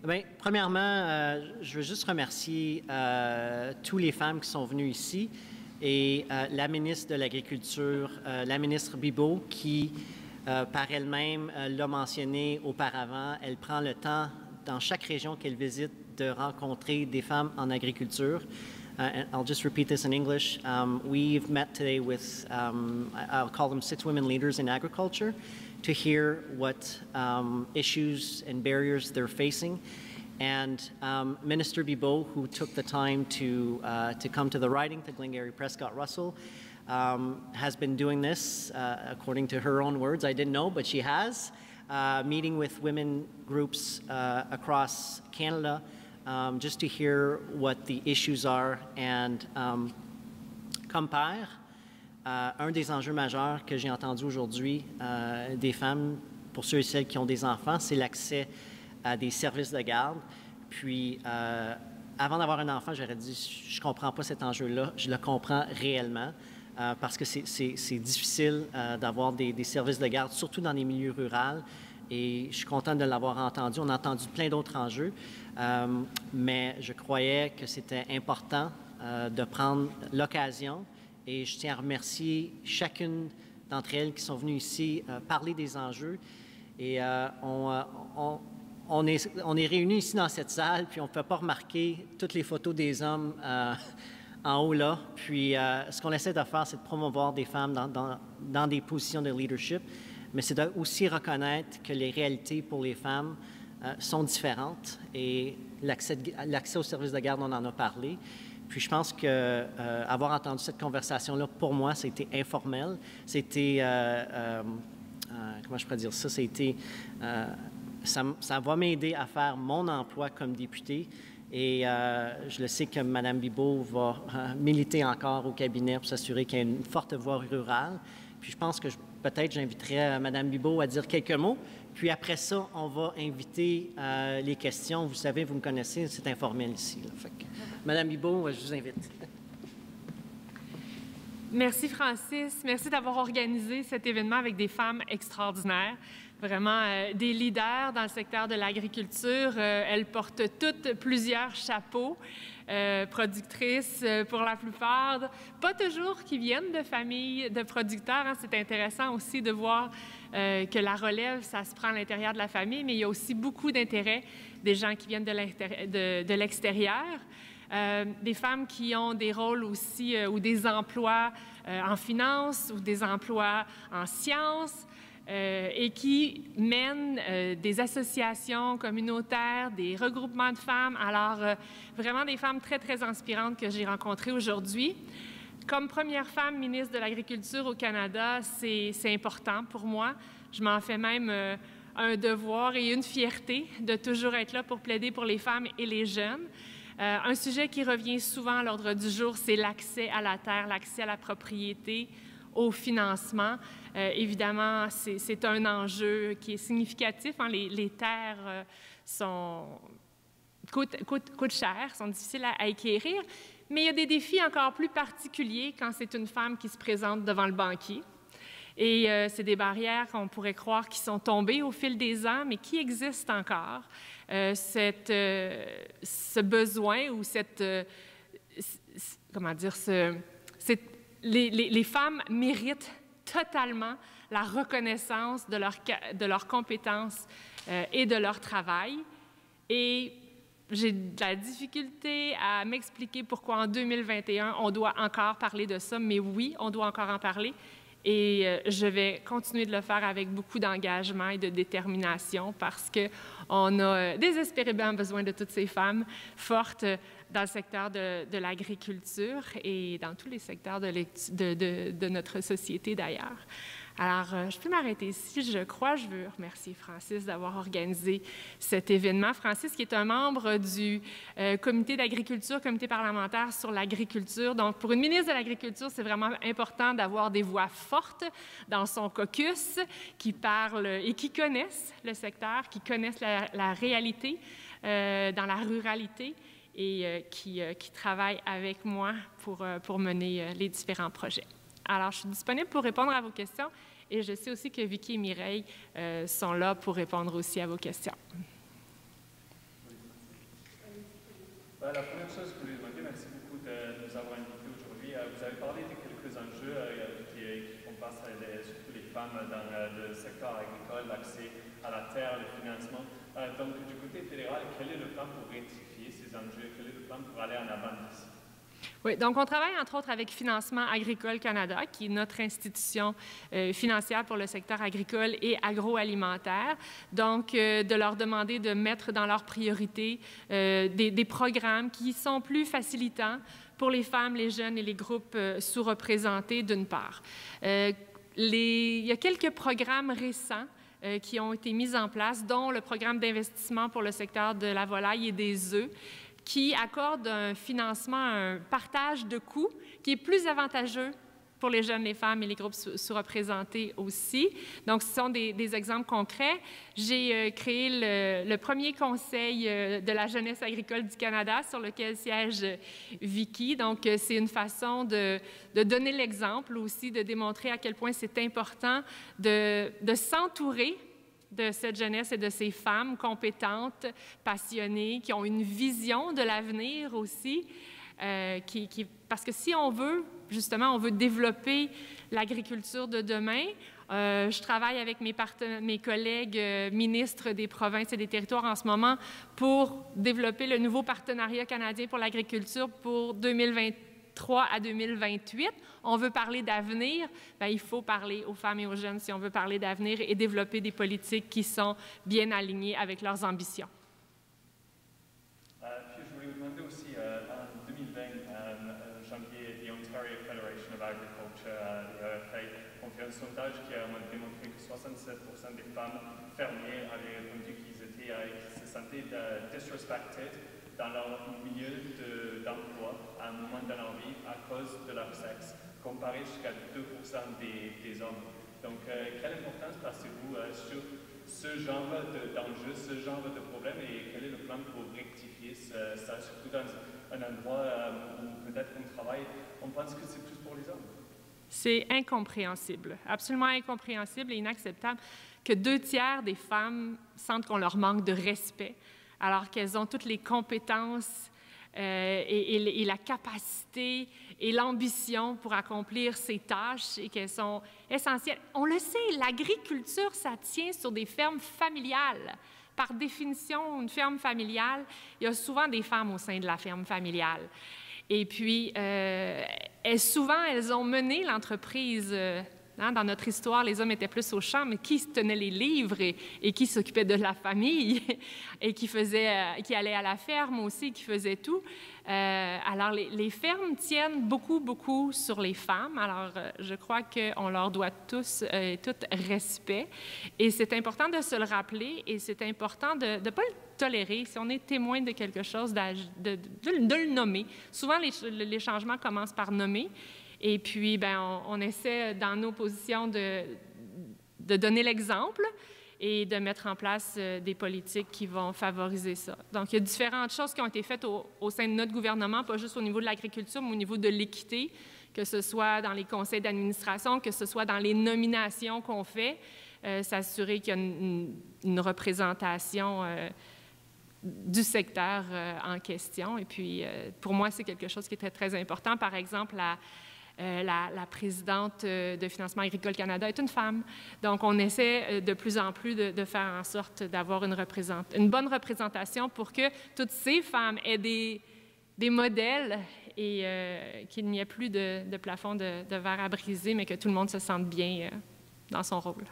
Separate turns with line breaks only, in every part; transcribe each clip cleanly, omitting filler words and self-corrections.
Bien, premièrement, je veux juste remercier toutes les femmes qui sont venues ici et la ministre de l'Agriculture, la ministre Bibeau, qui, par elle-même, l'a mentionné auparavant. Elle prend le temps, dans chaque région qu'elle visite, de rencontrer des femmes en agriculture. And I'll just repeat this in English. We've met today with, I'll call them 6 women leaders in agriculture, to hear what issues and barriers they're facing. And Minister Bibeau, who took the time to come to the riding, to Glengarry Prescott Russell, has been doing this, according to her own words. I didn't know, but she has, meeting with women groups across Canada, just to hear what the issues are. And comme père, un des enjeux majeurs que j'ai entendu aujourd'hui des femmes, pour ceux et celles qui ont des enfants, c'est l'accès à des services de garde. Puis, avant d'avoir un enfant, j'aurais dit, je ne comprends pas cet enjeu-là. Je le comprends réellement parce que c'est difficile d'avoir des services de garde, surtout dans les milieux ruraux. Et je suis contente de l'avoir entendu. On a entendu plein d'autres enjeux, mais je croyais que c'était important de prendre l'occasion. Et je tiens à remercier chacune d'entre elles qui sont venues ici parler des enjeux. Et on est réunis ici dans cette salle, puis on ne peut pas remarquer toutes les photos des hommes en haut là. Puis ce qu'on essaie de faire, c'est de promouvoir des femmes dans des positions de leadership, mais c'est aussi reconnaître que les réalités pour les femmes sont différentes. Et l'accès aux services de garde, on en a parlé. Puis je pense que avoir entendu cette conversation-là, pour moi, c'était informel. C'était, comment je pourrais dire ça, c'était, ça va m'aider à faire mon emploi comme député. Et je le sais que Mme Bibeau va militer encore au cabinet pour s'assurer qu'il y a une forte voix rurale. Puis je pense que peut-être j'inviterai Mme Bibeau à dire quelques mots. Puis après ça, on va inviter les questions. Vous savez, vous me connaissez, c'est informel ici. Là. Fait que, Mme Bibeau, je vous invite.
Merci Francis. Merci d'avoir organisé cet événement avec des femmes extraordinaires. Vraiment des leaders dans le secteur de l'agriculture. Elles portent toutes plusieurs chapeaux. Productrices pour la plupart, pas toujours qui viennent de familles de producteurs. Hein. C'est intéressant aussi de voir que la relève, ça se prend à l'intérieur de la famille, mais il y a aussi beaucoup d'intérêt des gens qui viennent de l'extérieur. Des femmes qui ont des rôles aussi ou des emplois en finance ou des emplois en sciences. Et qui mènent des associations communautaires, des regroupements de femmes. Alors, vraiment des femmes très, très inspirantes que j'ai rencontrées aujourd'hui. Comme première femme ministre de l'Agriculture au Canada, c'est important pour moi. Je m'en fais même un devoir et une fierté de toujours être là pour plaider pour les femmes et les jeunes. Un sujet qui revient souvent à l'ordre du jour, c'est l'accès à la terre, l'accès à la propriété, au financement. Évidemment, c'est un enjeu qui est significatif. Hein. Les terres coûtent cher, sont difficiles à acquérir, mais il y a des défis encore plus particuliers quand c'est une femme qui se présente devant le banquier. Et c'est des barrières qu'on pourrait croire qui sont tombées au fil des ans, mais qui existent encore. Ce besoin ou comment dire, les femmes méritent totalement la reconnaissance de leurs compétences et de leur travail. Et j'ai de la difficulté à m'expliquer pourquoi en 2021, on doit encore parler de ça, mais oui, on doit encore en parler. Et je vais continuer de le faire avec beaucoup d'engagement et de détermination parce qu'on a désespérément besoin de toutes ces femmes fortes dans le secteur de l'agriculture et dans tous les secteurs de notre société d'ailleurs. Alors, je peux m'arrêter ici, je crois. Je veux remercier Francis d'avoir organisé cet événement. Francis, qui est un membre du comité d'agriculture, comité parlementaire sur l'agriculture. Donc, pour une ministre de l'Agriculture, c'est vraiment important d'avoir des voix fortes dans son caucus qui parlent et qui connaissent le secteur, qui connaissent la réalité dans la ruralité et qui travaillent avec moi pour mener les différents projets. Alors, je suis disponible pour répondre à vos questions et je sais aussi que Vicky et Mireille sont là pour répondre aussi à vos questions.
La première chose que je voulais demander, merci beaucoup de nous avoir invités aujourd'hui. Vous avez parlé de quelques enjeux qui font face surtout les femmes dans le secteur agricole, l'accès à la terre, le financement. Donc, du côté fédéral, quel est le plan pour rectifier ces enjeux? Quel est le plan pour aller en avant d'ici?
Oui, donc on travaille entre autres avec Financement agricole Canada, qui est notre institution financière pour le secteur agricole et agroalimentaire. Donc, de leur demander de mettre dans leurs priorités des programmes qui sont plus facilitants pour les femmes, les jeunes et les groupes sous-représentés, d'une part. Il y a quelques programmes récents qui ont été mis en place, dont le programme d'investissement pour le secteur de la volaille et des œufs, qui accorde un financement, un partage de coûts qui est plus avantageux pour les jeunes, les femmes et les groupes sous-représentés aussi. Donc, ce sont des exemples concrets. J'ai créé le premier conseil de la jeunesse agricole du Canada sur lequel siège Vicky. Donc, c'est une façon de donner l'exemple aussi, de démontrer à quel point c'est important de s'entourer de cette jeunesse et de ces femmes compétentes, passionnées, qui ont une vision de l'avenir aussi, parce que si on veut, justement, on veut développer l'agriculture de demain. Je travaille avec mes collègues ministres des provinces et des territoires en ce moment pour développer le nouveau partenariat canadien pour l'agriculture pour 2023 à 2028. On veut parler d'avenir, bien, il faut parler aux femmes et aux jeunes si on veut parler d'avenir et développer des politiques qui sont bien alignées avec leurs ambitions.
Puis je voulais vous demander aussi, en 2020, janvier, the Ontario Federation of Agriculture, l'EFA, ont fait un sondage qui a démontré que 67% des femmes fermières avaient répondu qu'ils se sentaient disrespected dans leur milieu d'emploi à un moment de leur vie à cause de leur sexe, comparé jusqu'à 2% des hommes. Donc, quelle importance placez-vous sur ce genre d'enjeux, ce genre de problème, et quel est le plan pour rectifier ça, surtout dans un endroit où peut-être on travaille, on pense que c'est plus pour les hommes?
C'est incompréhensible, absolument incompréhensible et inacceptable que 2/3 des femmes sentent qu'on leur manque de respect, alors qu'elles ont toutes les compétences et la capacité et l'ambition pour accomplir ces tâches et qu'elles sont essentielles. On le sait, l'agriculture, ça tient sur des fermes familiales. Par définition, une ferme familiale, il y a souvent des femmes au sein de la ferme familiale. Et puis, souvent, elles ont mené l'entreprise. Dans notre histoire, les hommes étaient plus au champ, mais qui tenait les livres et qui s'occupait de la famille et qui allait à la ferme aussi, qui faisait tout. Alors, les fermes tiennent beaucoup, beaucoup sur les femmes. Alors, je crois qu'on leur doit tous et toutes respect. Et c'est important de se le rappeler et c'est important de ne pas le tolérer. Si on est témoin de quelque chose, de le nommer. Souvent, les changements commencent par nommer. Et puis, bien, on essaie, dans nos positions, de donner l'exemple et de mettre en place des politiques qui vont favoriser ça. Donc, il y a différentes choses qui ont été faites au sein de notre gouvernement, pas juste au niveau de l'agriculture, mais au niveau de l'équité, que ce soit dans les conseils d'administration, que ce soit dans les nominations qu'on fait, s'assurer qu'il y a une représentation du secteur en question. Et puis, pour moi, c'est quelque chose qui est très, très important. Par exemple, la présidente de Financement agricole Canada est une femme. Donc, on essaie de plus en plus de faire en sorte d'avoir une bonne représentation pour que toutes ces femmes aient des modèles et qu'il n'y ait plus de plafond de verre à briser, mais que tout le monde se sente bien dans son rôle.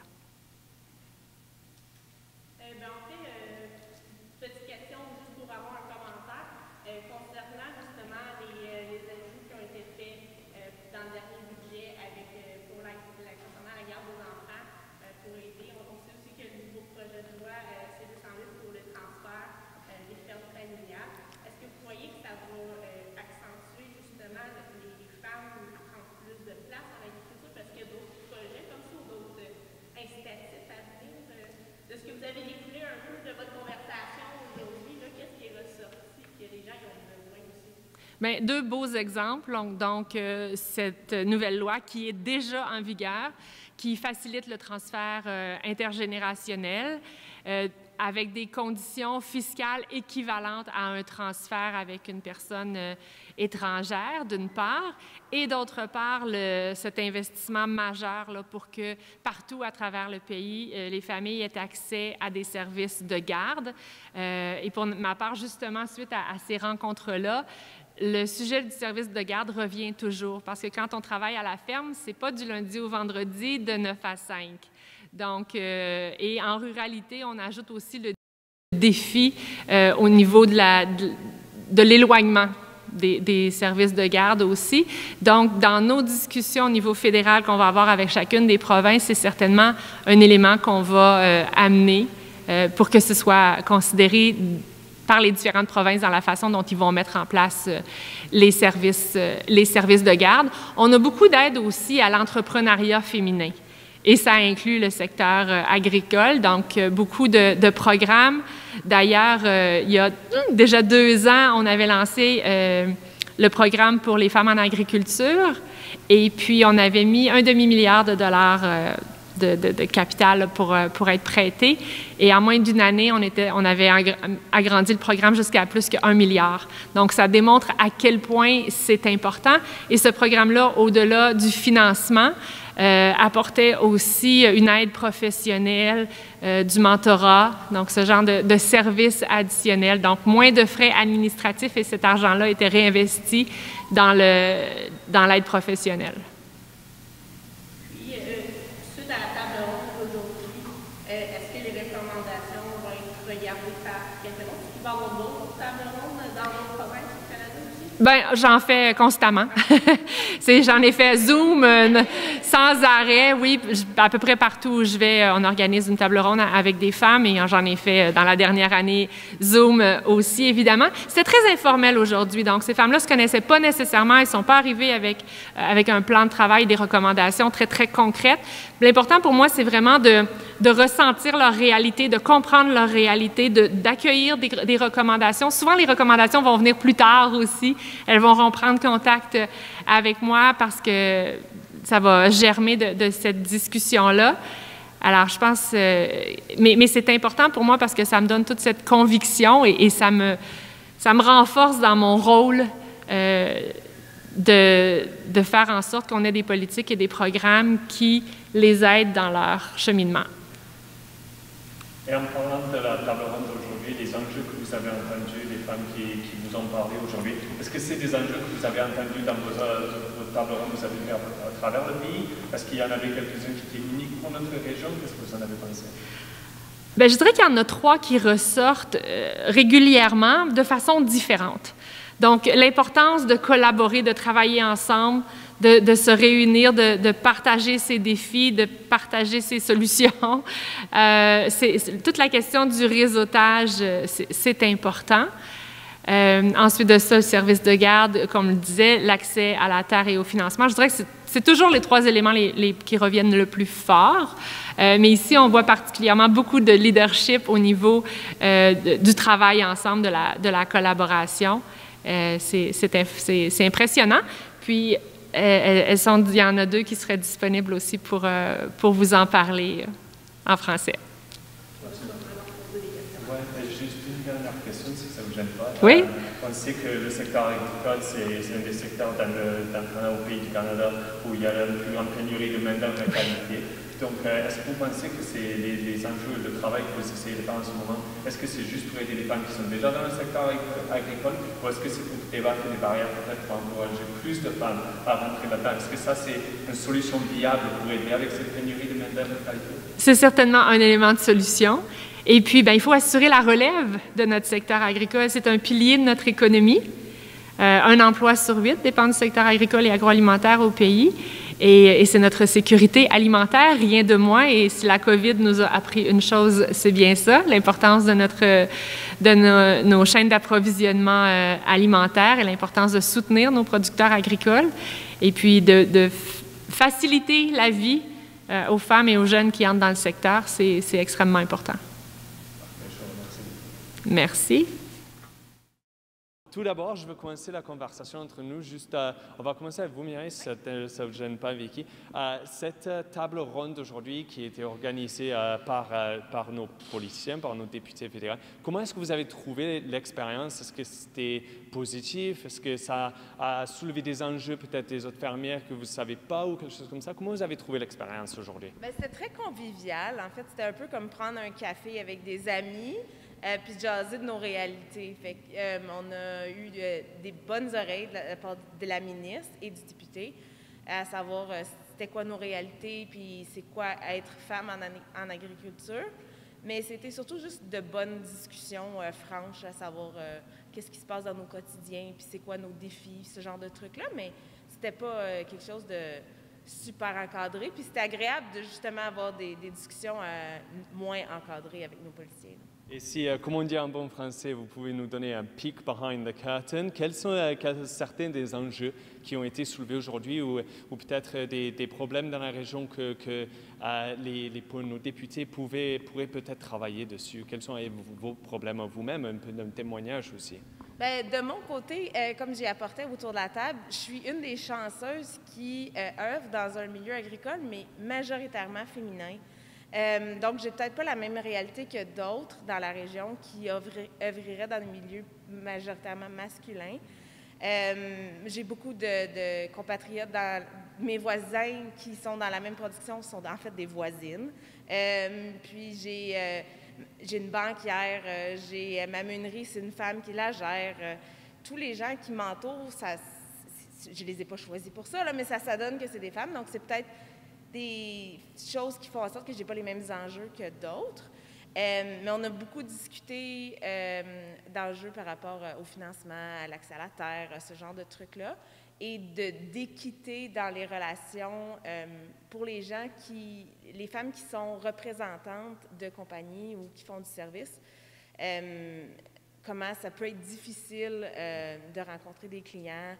Bien, deux beaux exemples. Donc, cette nouvelle loi qui est déjà en vigueur, qui facilite le transfert intergénérationnel. avec des conditions fiscales équivalentes à un transfert avec une personne étrangère, d'une part, et d'autre part, cet investissement majeur là, pour que partout à travers le pays, les familles aient accès à des services de garde. Et pour ma part, justement, suite à ces rencontres-là, le sujet du service de garde revient toujours parce que quand on travaille à la ferme, c'est pas du lundi au vendredi de 9 à 5. Donc, et en ruralité, on ajoute aussi le défi au niveau de l'éloignement des services de garde aussi. Donc, dans nos discussions au niveau fédéral qu'on va avoir avec chacune des provinces, c'est certainement un élément qu'on va amener pour que ce soit considéré par les différentes provinces dans la façon dont ils vont mettre en place les services de garde. On a beaucoup d'aide aussi à l'entrepreneuriat féminin et ça inclut le secteur agricole, donc beaucoup de programmes. D'ailleurs, il y a déjà 2 ans, on avait lancé le programme pour les femmes en agriculture et puis on avait mis $1,5 milliard de capital pour être prêté. Et en moins d'une année, on avait agrandi le programme jusqu'à plus que $1 milliard. Donc, ça démontre à quel point c'est important. Et ce programme-là, au-delà du financement, apportait aussi une aide professionnelle, du mentorat, donc ce genre de services additionnels. Donc, moins de frais administratifs et cet argent-là était réinvesti dans l'aide professionnelle. Bien, j'en fais constamment. J'en ai fait Zoom sans arrêt, oui, à peu près partout où je vais, on organise une table ronde avec des femmes et j'en ai fait dans la dernière année Zoom aussi, évidemment. C'était très informel aujourd'hui, donc ces femmes-là ne se connaissaient pas nécessairement, elles ne sont pas arrivées avec un plan de travail, des recommandations très, très concrètes. L'important pour moi, c'est vraiment de ressentir leur réalité, de comprendre leur réalité, d'accueillir des recommandations. Souvent, les recommandations vont venir plus tard aussi. Elles vont reprendre contact avec moi parce que ça va germer de cette discussion-là. Alors, je pense... mais c'est important pour moi parce que ça me donne toute cette conviction et ça me renforce dans mon rôle de faire en sorte qu'on ait des politiques et des programmes qui les aident dans leur cheminement.
Et en parlant de la table ronde d'aujourd'hui, les enjeux que vous avez entendus, les femmes qui vous ont parlé aujourd'hui, est-ce que c'est des enjeux que vous avez entendus dans vos tables rondes que vous avez fait à travers le pays? Est-ce qu'il y en avait quelques-uns qui étaient uniques pour notre région? Qu'est-ce que vous en avez pensé?
Bien, je dirais qu'il y en a 3 qui ressortent régulièrement de façon différente. Donc, l'importance de collaborer, de travailler ensemble, de se réunir, de partager ses défis, de partager ses solutions. Toute la question du réseautage, c'est important. Ensuite de ça, le service de garde, comme je le disais, l'accès à la terre et au financement. Je dirais que c'est toujours les 3 éléments qui reviennent le plus fort. Mais ici, on voit particulièrement beaucoup de leadership au niveau du travail ensemble, de la collaboration. C'est impressionnant. Puis, il y en a 2 qui seraient disponibles aussi pour vous en parler en français.
Oui, juste une dernière question, si ça ne vous gêne pas.
Oui.
On sait que le secteur agricole, c'est un des secteurs au pays du Canada où il y a la plus grande pénurie de main-d'œuvre de qualité. Donc, est-ce que vous pensez que c'est les enjeux de travail que vous essayez de faire en ce moment, est-ce que c'est juste pour aider les femmes qui sont déjà dans le secteur agricole ou est-ce que c'est pour débattre des barrières peut-être pour encourager plus de femmes à rentrer là-dedans? Est-ce que ça, c'est une solution viable pour aider avec cette pénurie de main-d'œuvre de qualité? C'est
certainement un élément de solution. Et puis, bien, il faut assurer la relève de notre secteur agricole. C'est un pilier de notre économie. Un emploi sur 8 dépend du secteur agricole et agroalimentaire au pays. Et c'est notre sécurité alimentaire, rien de moins. Et si la COVID nous a appris une chose, c'est bien ça, l'importance de nos chaînes d'approvisionnement alimentaire et l'importance de soutenir nos producteurs agricoles. Et puis de faciliter la vie aux femmes et aux jeunes qui entrent dans le secteur, c'est extrêmement important. Merci.
Tout d'abord, je veux commencer la conversation entre nous. On va commencer avec vous, Mireille, si ça ne vous gêne pas, Vicky. Cette table ronde aujourd'hui qui a été organisée par nos politiciens, par nos députés fédéraux, comment est-ce que vous avez trouvé l'expérience? Est-ce que c'était positif? Est-ce que ça a soulevé des enjeux, peut-être des autres fermières que vous ne savez pas ou quelque chose comme ça? Comment vous avez trouvé l'expérience aujourd'hui?
Bien, c'était très convivial. En fait, c'était un peu comme prendre un café avec des amis. Puis jaser de nos réalités. Fait on a eu des bonnes oreilles de la part de la ministre et du député, à savoir c'était quoi nos réalités, puis c'est quoi être femme en agriculture. Mais c'était surtout juste de bonnes discussions franches, à savoir qu'est-ce qui se passe dans nos quotidiens, puis c'est quoi nos défis, ce genre de trucs-là. Mais c'était pas quelque chose de super encadré. Puis c'était agréable de justement avoir des discussions moins encadrées avec nos politiciens.
Et si, comme on dit en bon français, vous pouvez nous donner un peek behind the curtain, quels sont certains des enjeux qui ont été soulevés aujourd'hui ou peut-être des problèmes dans la région que nos députés pourraient peut-être travailler dessus? Quels sont vos problèmes à vous-même? Un peu d'un témoignage aussi.
Bien, de mon côté, comme j'ai apporté autour de la table, je suis une des chanceuses qui œuvre dans un milieu agricole, mais majoritairement féminin. Donc, j'ai peut-être pas la même réalité que d'autres dans la région qui œuvreraient dans des milieux majoritairement masculins. J'ai beaucoup de compatriotes, mes voisins qui sont dans la même production sont en fait des voisines. Puis j'ai une banquière, j'ai ma meunerie, c'est une femme qui la gère. Tous les gens qui m'entourent, je les ai pas choisis pour ça, là, mais ça donne que c'est des femmes. Donc, c'est peut-être des choses qui font en sorte que j'ai pas les mêmes enjeux que d'autres. Mais on a beaucoup discuté d'enjeux par rapport au financement, à l'accès à la terre, ce genre de trucs-là, et d'équité dans les relations pour les femmes qui sont représentantes de compagnies ou qui font du service. Comment ça peut être difficile de rencontrer des clients.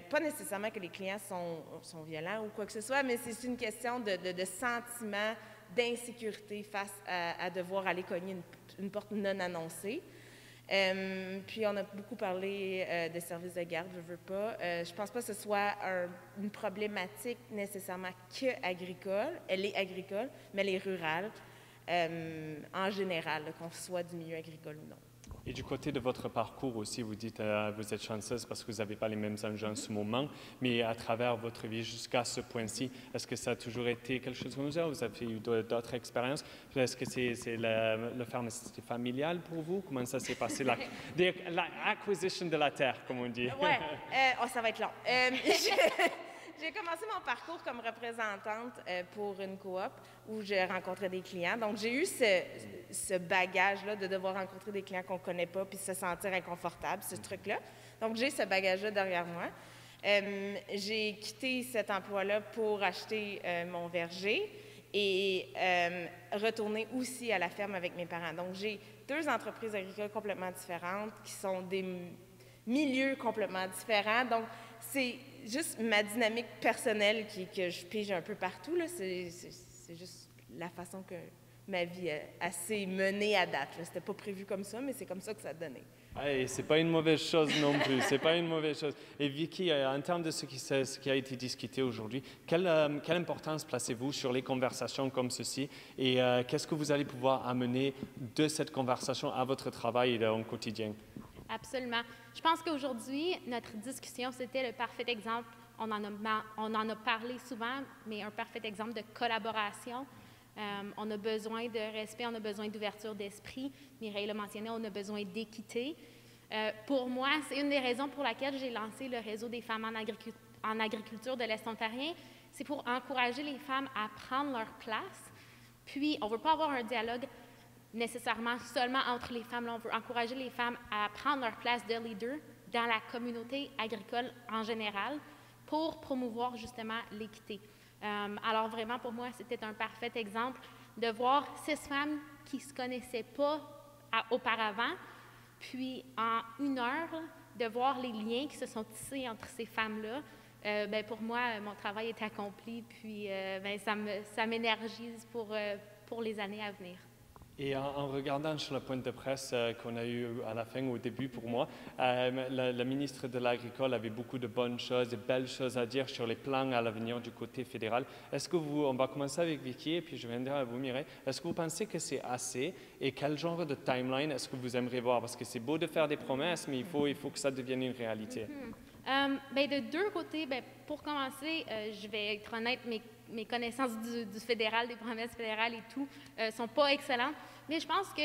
Pas nécessairement que les clients sont violents ou quoi que ce soit, mais c'est une question de sentiment d'insécurité face à devoir aller cogner une porte non annoncée. Puis on a beaucoup parlé de services de garde, je veux pas. Je pense pas que ce soit une problématique nécessairement que agricole. Elle est agricole, mais elle est rurale en général, qu'on soit du milieu agricole ou non.
Et du côté de votre parcours aussi, vous dites que vous êtes chanceuse parce que vous n'avez pas les mêmes enjeux en ce moment, mais à travers votre vie jusqu'à ce point-ci, est-ce que ça a toujours été quelque chose comme ça? Vous avez eu d'autres expériences? Est-ce que c'est le ferme familial pour vous? Comment ça s'est passé, l'acquisition de la terre, comme on dit?
Oui, ça va être long. J'ai commencé mon parcours comme représentante pour une coop où j'ai rencontré des clients. Donc, j'ai eu ce bagage-là de devoir rencontrer des clients qu'on ne connaît pas puis se sentir inconfortable, ce truc-là. Donc, j'ai ce bagage-là derrière moi. J'ai quitté cet emploi-là pour acheter mon verger et retourner aussi à la ferme avec mes parents. Donc, j'ai 2 entreprises agricoles complètement différentes qui sont des milieux complètement différents. Donc, c'est juste ma dynamique personnelle que je pige un peu partout. Là. C'est juste la façon que ma vie a assez menée à date. C'était pas prévu comme ça, mais c'est comme ça que ça a donné.
Et c'est pas une mauvaise chose non plus. C'est pas une mauvaise chose. Et Vicky, en termes de ce qui a été discuté aujourd'hui, quelle importance placez-vous sur les conversations comme ceci et qu'est-ce que vous allez pouvoir amener de cette conversation à votre travail au quotidien?
Absolument. Je pense qu'aujourd'hui, notre discussion, c'était le parfait exemple. On en a parlé souvent, mais un parfait exemple de collaboration. On a besoin de respect, on a besoin d'ouverture d'esprit. Mireille l'a mentionné, on a besoin d'équité. Pour moi, c'est une des raisons pour laquelle j'ai lancé le réseau des femmes en agriculture de l'Est ontarien. C'est pour encourager les femmes à prendre leur place. Puis, on ne veut pas avoir un dialogue nécessairement seulement entre les femmes. Là, on veut encourager les femmes à prendre leur place de leader dans la communauté agricole en général pour promouvoir justement l'équité. Alors vraiment, pour moi, c'était un parfait exemple de voir 6 femmes qui ne se connaissaient pas auparavant, puis en 1 heure, de voir les liens qui se sont tissés entre ces femmes-là. Pour moi, mon travail est accompli, puis ça m'énergise pour les années à venir.
Et en regardant sur la pointe de presse qu'on a eue à la fin, au début pour moi, la ministre de l'Agricole avait beaucoup de bonnes choses, de belles choses à dire sur les plans à l'avenir du côté fédéral. Est-ce que on va commencer avec Vicky et puis je viendrai à vous, Mireille. Est-ce que vous pensez que c'est assez et quel genre de timeline est-ce que vous aimeriez voir? Parce que c'est beau de faire des promesses, mais il faut que ça devienne une réalité.
De deux côtés, pour commencer, je vais être honnête, mes connaissances du fédéral, des promesses fédérales et tout, sont pas excellentes. Mais je pense que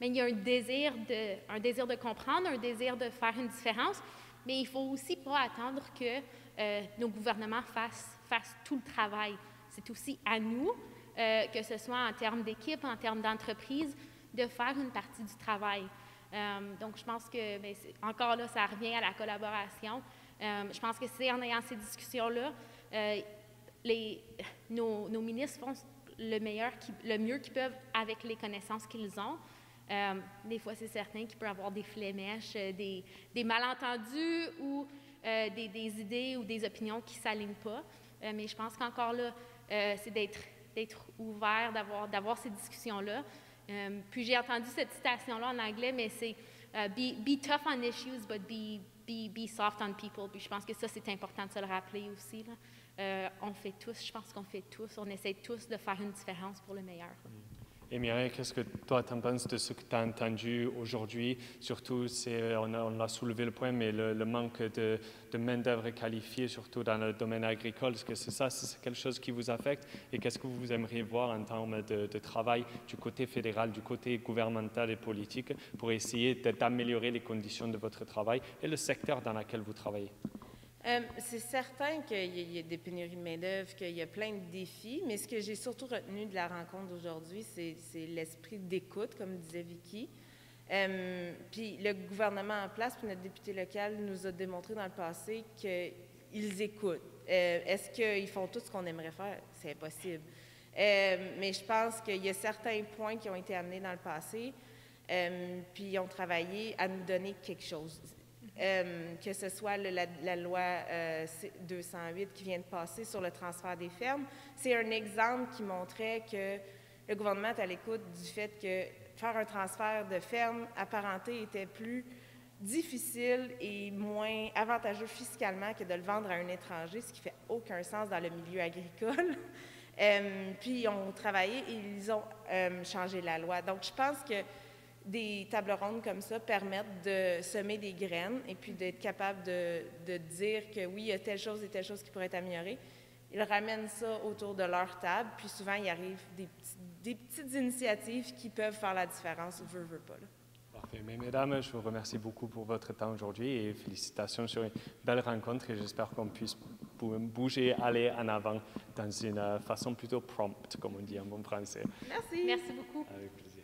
il y a un désir de comprendre, un désir de faire une différence. Mais il faut aussi pas attendre que nos gouvernements fassent tout le travail. C'est aussi à nous, que ce soit en termes d'équipe, en termes d'entreprise, de faire une partie du travail. Donc, je pense que, encore là, ça revient à la collaboration. Je pense que c'est en ayant ces discussions-là, nos ministres font le mieux qu'ils peuvent avec les connaissances qu'ils ont. Des fois, c'est certain qu'il peut y avoir des flémèches, des malentendus ou des idées ou des opinions qui ne s'alignent pas. Mais je pense qu'encore là, c'est d'être ouvert, d'avoir ces discussions-là. Puis j'ai entendu cette citation-là en anglais, mais c'est be tough on issues, but be soft on people. Puis je pense que ça, c'est important de se le rappeler aussi, là. Je pense qu'on fait tous, on essaie tous de faire une différence pour le meilleur.
Et Mireille, qu'est-ce que toi, tu en penses de ce que tu as entendu aujourd'hui? Surtout, on a soulevé le point, mais le manque de main-d'œuvre qualifiée, surtout dans le domaine agricole, est-ce que c'est quelque chose qui vous affecte? Et qu'est-ce que vous aimeriez voir en termes de travail du côté fédéral, du côté gouvernemental et politique pour essayer d'améliorer les conditions de votre travail et le secteur dans lequel vous travaillez?
C'est certain qu'il y a des pénuries de main-d'œuvre, qu'il y a plein de défis, mais ce que j'ai surtout retenu de la rencontre d'aujourd'hui, c'est l'esprit d'écoute, comme disait Vicky. Puis le gouvernement en place, puis notre député local nous a démontré dans le passé qu'ils écoutent. Est-ce qu'ils font tout ce qu'on aimerait faire? C'est impossible. Mais je pense qu'il y a certains points qui ont été amenés dans le passé, puis ils ont travaillé à nous donner quelque chose. Que ce soit la loi 208 qui vient de passer sur le transfert des fermes. C'est un exemple qui montrait que le gouvernement est à l'écoute du fait que faire un transfert de ferme apparenté était plus difficile et moins avantageux fiscalement que de le vendre à un étranger, ce qui fait aucun sens dans le milieu agricole. Puis ils ont travaillé et ils ont changé la loi. Donc je pense que des tables rondes comme ça permettent de semer des graines et puis d'être capable de dire que oui, il y a telle chose et telle chose qui pourrait être améliorée. Ils ramènent ça autour de leur table, puis souvent, il arrive des petites initiatives qui peuvent faire la différence, veut pas. Là.
Parfait. Mais mesdames, je vous remercie beaucoup pour votre temps aujourd'hui et félicitations sur une belle rencontre et j'espère qu'on puisse bouger, aller en avant dans une façon plutôt prompte, comme on dit en bon français.
Merci.
Merci beaucoup.
Avec plaisir.